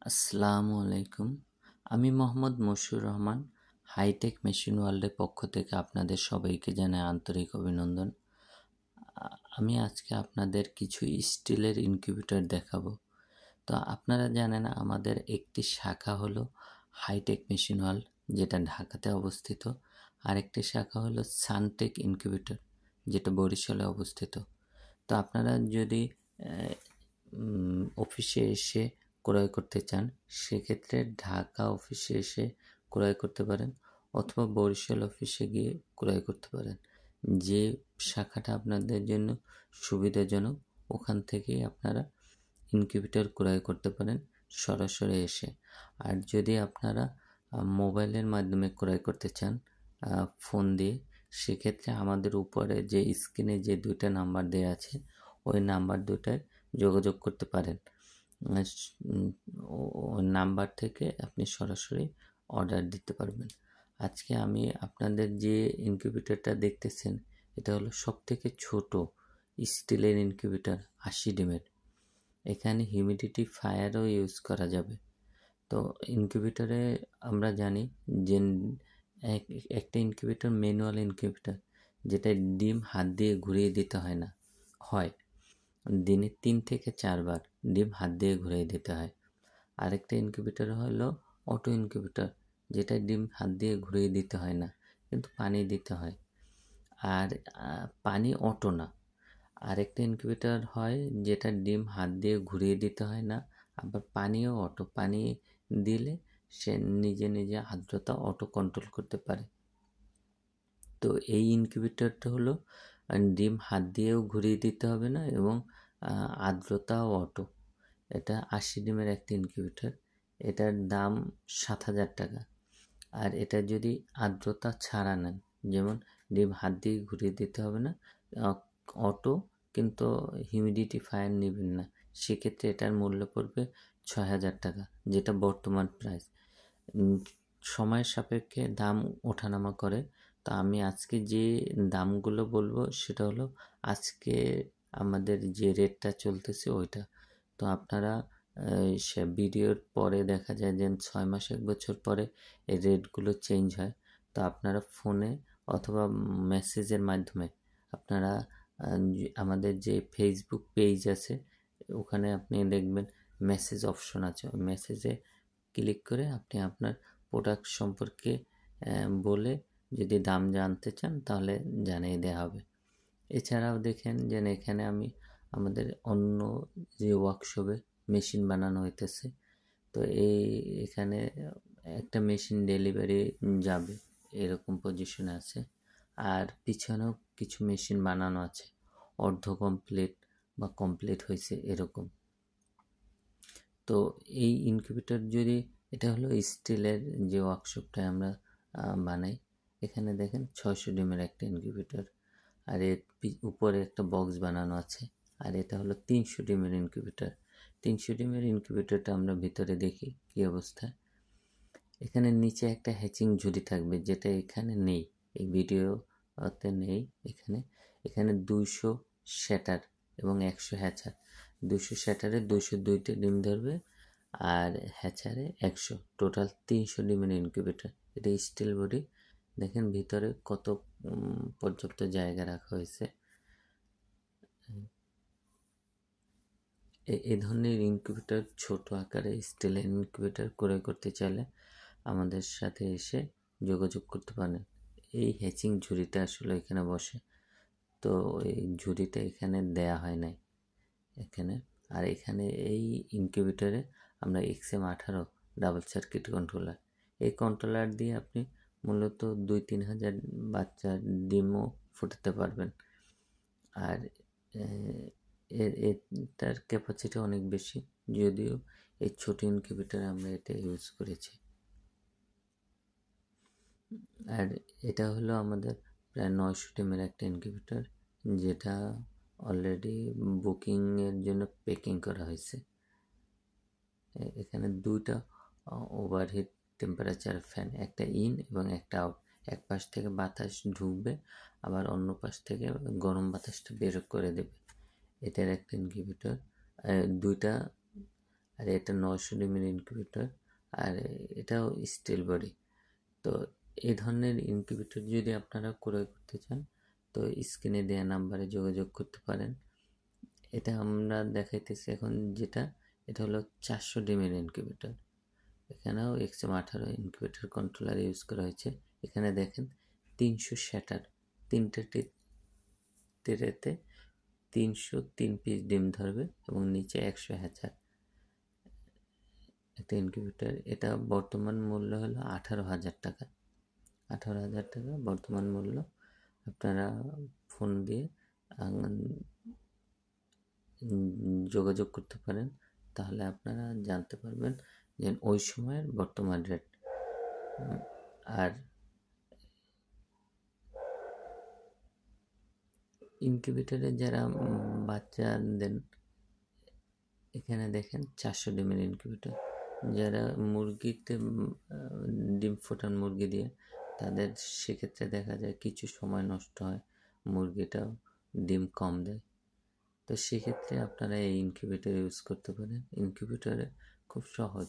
আসসালামু আলাইকুম। আমি মোহাম্মদ মশিউর রহমান। হাইটেক মেশিন ওয়ার্ল্ডের পক্ষ থেকে আপনাদের সবাইকে জানাই আন্তরিক অভিনন্দন। আমি আজকে আপনাদের কিছু স্টিলের ইনকিউবেটর দেখাবো। তো আপনারা জানেন আমাদের একটি শাখা হলো হাইটেক মেশিন ওয়ার্ল্ড, যেটা ঢাকাতে অবস্থিত। আরেকটি শাখা হলো সানটেক ইনকিউবেটর, যেটা বরিশালে অবস্থিত। তো আপনারা যদি অফিসে এসে ক্রয় করতে চান, সেক্ষেত্রে ঢাকা অফিসে এসে ক্রয় করতে পারেন অথবা বরিশাল অফিসে গিয়ে ক্রয় করতে পারেন। যে শাখাটা আপনাদের জন্য সুবিধাজনক, ওখান থেকেই আপনারা ইনকিউবেটর ক্রয় করতে পারেন সরাসরি এসে। আর যদি আপনারা মোবাইলের মাধ্যমে ক্রয় করতে চান ফোন দিয়ে, সেক্ষেত্রে আমাদের উপরে যে স্ক্রিনে যে দুইটা নাম্বার দেওয়া আছে, ওই নাম্বার দুটায় যোগাযোগ করতে পারেন। ওই নাম্বার থেকে আপনি সরাসরি অর্ডার দিতে পারবেন। আজকে আমি আপনাদের যে ইনকিউবেটরটা দেখতেছেন, এটা হলো সবথেকে ছোট স্টিলের ইনকিউবেটর, 80 ডিমের। এখানে হিউমিডিটি ফায়ারও ইউজ করা যাবে। তো ইনকিউবেটরে আমরা জানি যে একটা ইনকিউবেটর ম্যানুয়াল ইনকিউবেটর, যেটা ডিম হাত দিয়ে ঘুরিয়ে দিতে হয় দিনে 3 থেকে 4 বার ডিম হাত দিয়ে ঘুরিয়ে দিতে হয়। আরেকটা ইনকিউবেটর হলো অটো ইনকিউবেটর, যেটা ডিম হাত দিয়ে ঘুরিয়ে দিতে হয় না, কিন্তু পানি দিতে হয়। আর পানি অটো না। আরেকটা ইনকিউবেটর হয় যেটা ডিম হাত দিয়ে ঘুরিয়ে দিতে হয় না, আবার পানিও অটো। পানি দিলে সে নিজে নিজে আর্দ্রতা অটো কন্ট্রোল করতে পারে। তো এই ইনকিউবেটরটা হলো ডিম হাত দিয়েও ঘুরিয়ে দিতে হবে না এবং আর্দ্রতাও অটো। এটা 80 ডিমের একটা ইনকিউবেটর। এটার দাম 7,000 টাকা। আর এটা যদি আর্দ্রতা ছাড়া নেন, যেমন ডিম হাত দিয়ে ঘুরিয়ে দিতে হবে না, অটো, কিন্তু হিউমিডিটি ফায়ার নেবেন না, সেক্ষেত্রে এটার মূল্য পড়বে 6,000 টাকা, যেটা বর্তমান প্রাইস। সময়ের সাপেক্ষে দাম ওঠানামা করে। তো আমি আজকে যে দামগুলো বলবো সেটা হলো আজকে আমাদের যে রেটটা চলতেছে ওইটা। তো আপনারা সে ভিডিওর পরে দেখা যায় যে 6 মাস 1 বছর পরে এই রেটগুলো চেঞ্জ হয়। তো আপনারা ফোনে অথবা মেসেজের মাধ্যমে আপনারা আমাদের যে ফেসবুক পেজ আছে, ওখানে আপনি দেখবেন মেসেজ অপশন আছে। ওই মেসেজে ক্লিক করে আপনি আপনার প্রোডাক্ট সম্পর্কে বলে যদি দাম জানতে চান, তাহলে জানিয়ে দেওয়া হবে। এছাড়াও দেখেন যে এখানে আমি আমাদের অন্য যে ওয়ার্কশপে মেশিন বানানো হইতেছে, তো এখানে একটা মেশিন ডেলিভারি যাবে এরকম পজিশনে আছে। আর পিছনেও কিছু মেশিন বানানো আছে, অর্ধ কমপ্লিট বা কমপ্লিট হয়েছে এরকম। তো এই ইনকিউবেটর যদি, এটা হলো স্টিলের যে ওয়ার্কশপটায় আমরা বানাই। এখানে দেখেন 600 ডিমের একটা ইনকিউবেটর, আর এর উপরে একটা বক্স বানানো আছে। আর এটা হলো 300 ডিমের ইনকিউবেটর। 300 ডিমের ইনকিউবেটরটা আমরা ভিতরে দেখি কি অবস্থা। এখানে নিচে একটা হ্যাচিং ঝুড়ি থাকবে, যেটা এখানে নেই, এই ভিডিওতে নেই। এখানে 200 শ্যাটার এবং 100 হ্যাচার। 200 শ্যাটারে 202টা ডিম ধরবে, আর হ্যাচারে 100, টোটাল 300 ডিমের ইনকিউবেটর। এটা স্টিল বডি। দেখেন ভিতরে কত পর্যাপ্ত জায়গা রাখা হয়েছে। এই ধরনের ইনকিউবেটর, ছোট আকারে স্টিলের ইনকিউবেটর ক্রয় করতে চাইলে আমাদের সাথে এসে যোগাযোগ করতে পারেন। এই হ্যাচিং ঝুড়িটা আসলে এখানে বসে, তো এই ঝুড়িটা এখানে দেয়া হয় নাই এখানে। আর এখানে এই ইনকিউবেটরে আমরা XM18 ডাবল সার্কিট কন্ট্রোলার, এই কন্ট্রোলার দিয়ে আপনি মূলত 2-3 হাজার বাচ্চার ডিমও ফুটাতে পারবেন। আর এটার ক্যাপাসিটি অনেক বেশি, যদিও এই ছোট ইনকিউবেটরে আমরা এটা ইউজ করেছি। আর এটা হলো আমাদের প্রায় 900 ডিমের একটা ইনকিউবেটর, যেটা অলরেডি বুকিংয়ের জন্য প্যাকিং করা হয়েছে। এখানে দুইটা ওভারহিট টেম্পারেচার ফ্যান, একটা ইন এবং একটা আউট। এক পাশ থেকে বাতাস ঢুকবে, আবার অন্য পাশ থেকে গরম বাতাসটা বের করে দেবে। এটার একটা ইনকিউবেটর, দুইটা আর এটা 900 ডিমের ইনকিউবেটর, আর এটাও স্টিল বডি। তো এই ধরনের ইনকিউবেটর যদি আপনারা ক্রয় করতে চান তো স্ক্রিনে দেওয়া নাম্বারে যোগাযোগ করতে পারেন। এটা আমরা দেখাইতেছি এখন যেটা, এটা হলো 400 ডিমের ইনকিউবেটর। এখানেও XM18 ইনকিউবেটর কন্ট্রোলার ইউজ করা হয়েছে। এখানে দেখেন 300 শ্যাটার, তিনটে ট্রেতে 303 পিস ডিম ধরবে এবং নিচে 100 হ্যাচার একটা ইনকিউবেটর। এটা বর্তমান মূল্য হলো 18,000 টাকা। 18,000 টাকা বর্তমান মূল্য। আপনারা ফোন দিয়ে যোগাযোগ করতে পারেন, তাহলে আপনারা জানতে পারবেন যে ওই সময়ের বর্তমান রেট। আর ইনকিউবেটরে যারা বাচ্চা দেন, এখানে দেখেন 400 ডিমের ইনকিউবেটর। যারা মুরগিতে ডিম ফোটান মুরগি দিয়ে, তাদের সেক্ষেত্রে দেখা যায় কিছু সময় নষ্ট হয়, মুরগিটাও ডিম কম দেয়। তো সেক্ষেত্রে আপনারা এই ইনকিউবেটর ইউজ করতে পারেন। ইনকিউবেটরে খুব সহজ,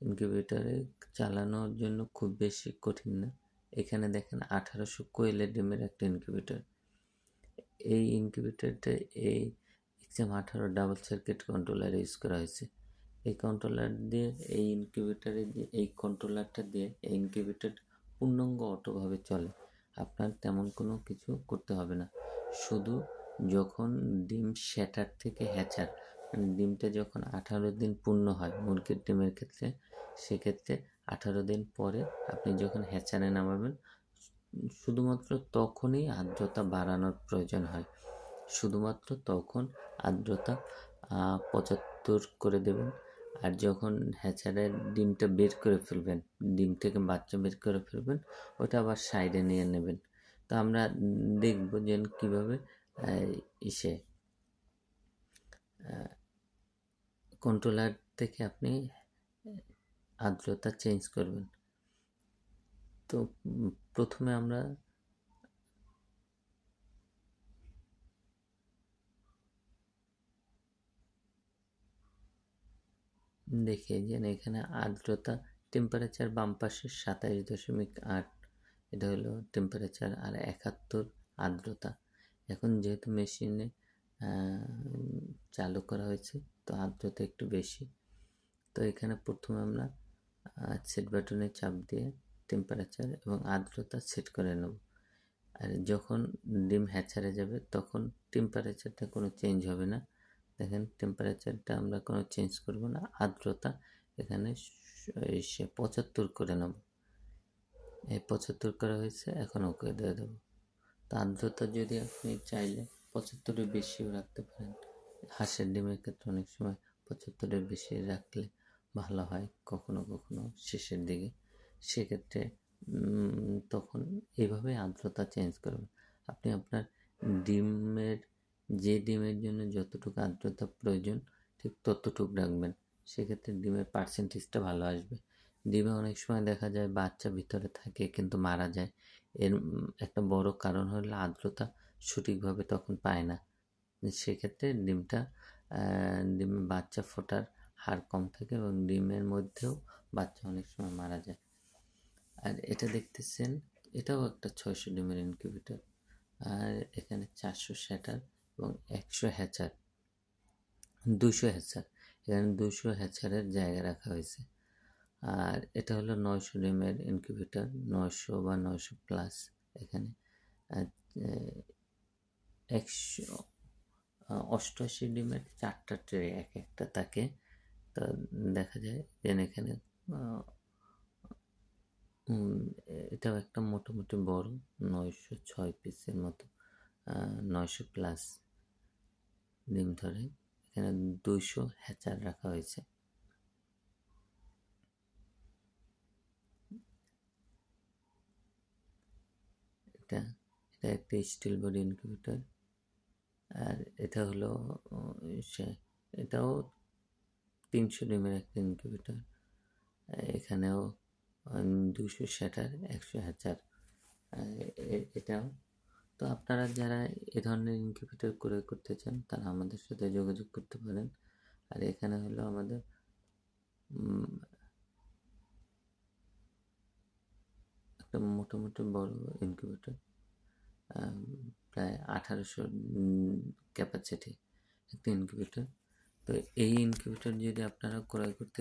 ইনকিউবেটরে চালানোর জন্য খুব বেশি কঠিন না। এখানে দেখেন 1800 কোয়েলের ডিমের একটা ইনকিউবেটর। এই ইনকিউবেটরটা এই XM18 double circuit controller use করা হয়েছে। এই কন্ট্রোলার দিয়ে এই ইনকিউবেটরে দিয়ে এই কন্ট্রোলারটা দিয়ে এই ইনকিউবেটর পূর্ণাঙ্গ অটোভাবে চলে। আপনার তেমন কোনো কিছু করতে হবে না। শুধু যখন ডিম শ্যাটার থেকে হ্যাচার, ডিমটা যখন 18 দিন পূর্ণ হয় মুরগির ডিমের ক্ষেত্রে, সেক্ষেত্রে 18 দিন পরে আপনি যখন হ্যাচারে নামাবেন, শুধুমাত্র তখনই আর্দ্রতা বাড়ানোর প্রয়োজন হয়। শুধুমাত্র তখন আর্দ্রতা 75 করে দেবেন। আর যখন হ্যাচারের ডিমটা বের করে ফেলবেন, ডিম থেকে বাচ্চা বের করে ফেলবেন, ওটা আবার সাইডে নিয়ে নেবেন। তো আমরা দেখব যে কীভাবে কন্ট্রোলার থেকে আপনি আর্দ্রতা চেঞ্জ করবেন। তো প্রথমে আমরা দেখি যে এখানে আর্দ্রতা টেম্পারেচার বাম পাশে 27.8, এটা হলো টেম্পারেচার, আর 71 আর্দ্রতা। এখন যেহেতু মেশিনে চালু করা হয়েছে তো আর্দ্রতা একটু বেশি। তো এখানে প্রথমে আমরা সেট বাটনে চাপ দিয়ে টেম্পারেচার এবং আর্দ্রতা সেট করে নেব। আর যখন ডিম হ্যাচারে যাবে তখন টেম্পারেচারটা কোনো চেঞ্জ হবে না। দেখেন টেম্পারেচারটা আমরা কোনো চেঞ্জ করব না, আর্দ্রতা এখানে 75 করে নেব। এই 75 করা হয়েছে, এখন ওকে দিয়ে দেবো। তো আর্দ্রতা যদি আপনি চাইলে 75-এর বেশিও রাখতে পারেন। হাঁসের ডিমের ক্ষেত্রে অনেক সময় 75-এর বেশি রাখলে ভালো হয়, কখনো কখনো শেষের দিকে। সেক্ষেত্রে তখন এইভাবে আর্দ্রতা চেঞ্জ করবেন। আপনি আপনার ডিমের ডিমের জন্য যতটুকু আর্দ্রতা প্রয়োজন ঠিক ততটুকু রাখবেন, সেক্ষেত্রে ডিমের পার্সেন্টেজটা ভালো আসবে। ডিমে অনেক সময় দেখা যায় বাচ্চা ভিতরে থাকে কিন্তু মারা যায়। এর একটা বড় কারণ হলো আর্দ্রতা সঠিকভাবে তখন পায় না। সেক্ষেত্রে ডিমে বাচ্চা ফোটার হার কম থাকে এবং ডিমের মধ্যেও বাচ্চা অনেক সময় মারা যায়। আর এটা দেখতেছেন, এটাও একটা 600 ডিমের ইনকিউবেটর। আর এখানে 400 শ্যাটার এবং 100 হ্যাচার, 200 হ্যাচার, এখানে 200 হ্যাচারের জায়গা রাখা হয়েছে। আর এটা হলো 900 ডিমের ইনকিউবেটর, 900 বা 900 প্লাস। এখানে 188 ডিমের 4টা ট্রে এক একটা থাকে। তো দেখা যায় যে এখানে এটাও একটা মোটামুটি বড় 906 পিসের মতো, 900 প্লাস ডিম ধরে। এখানে 200 হ্যাচার রাখা হয়েছে। এটা একটা স্টিল বডি ইনকিউবেটর। আর এটা হলো এটাও 300 ডিমের একটা ইনকিউবেটর। এখানেও 200 শ্যাটার, 100 হ্যাচার এটাও। তো আপনারা যারা এ ধরনের ইনকিউবেটর ক্রয় করতে চান তারা আমাদের সাথে যোগাযোগ করতে পারেন। আর এখানে হলো আমাদের একটা মোটামুটি বড় ইনকিউবেটর, প্রায় 1800 ক্যাপাসিটি একটা ইনকিউবেটর। তো এই ইনকিউবেটর যদি আপনারা ক্রয় করতে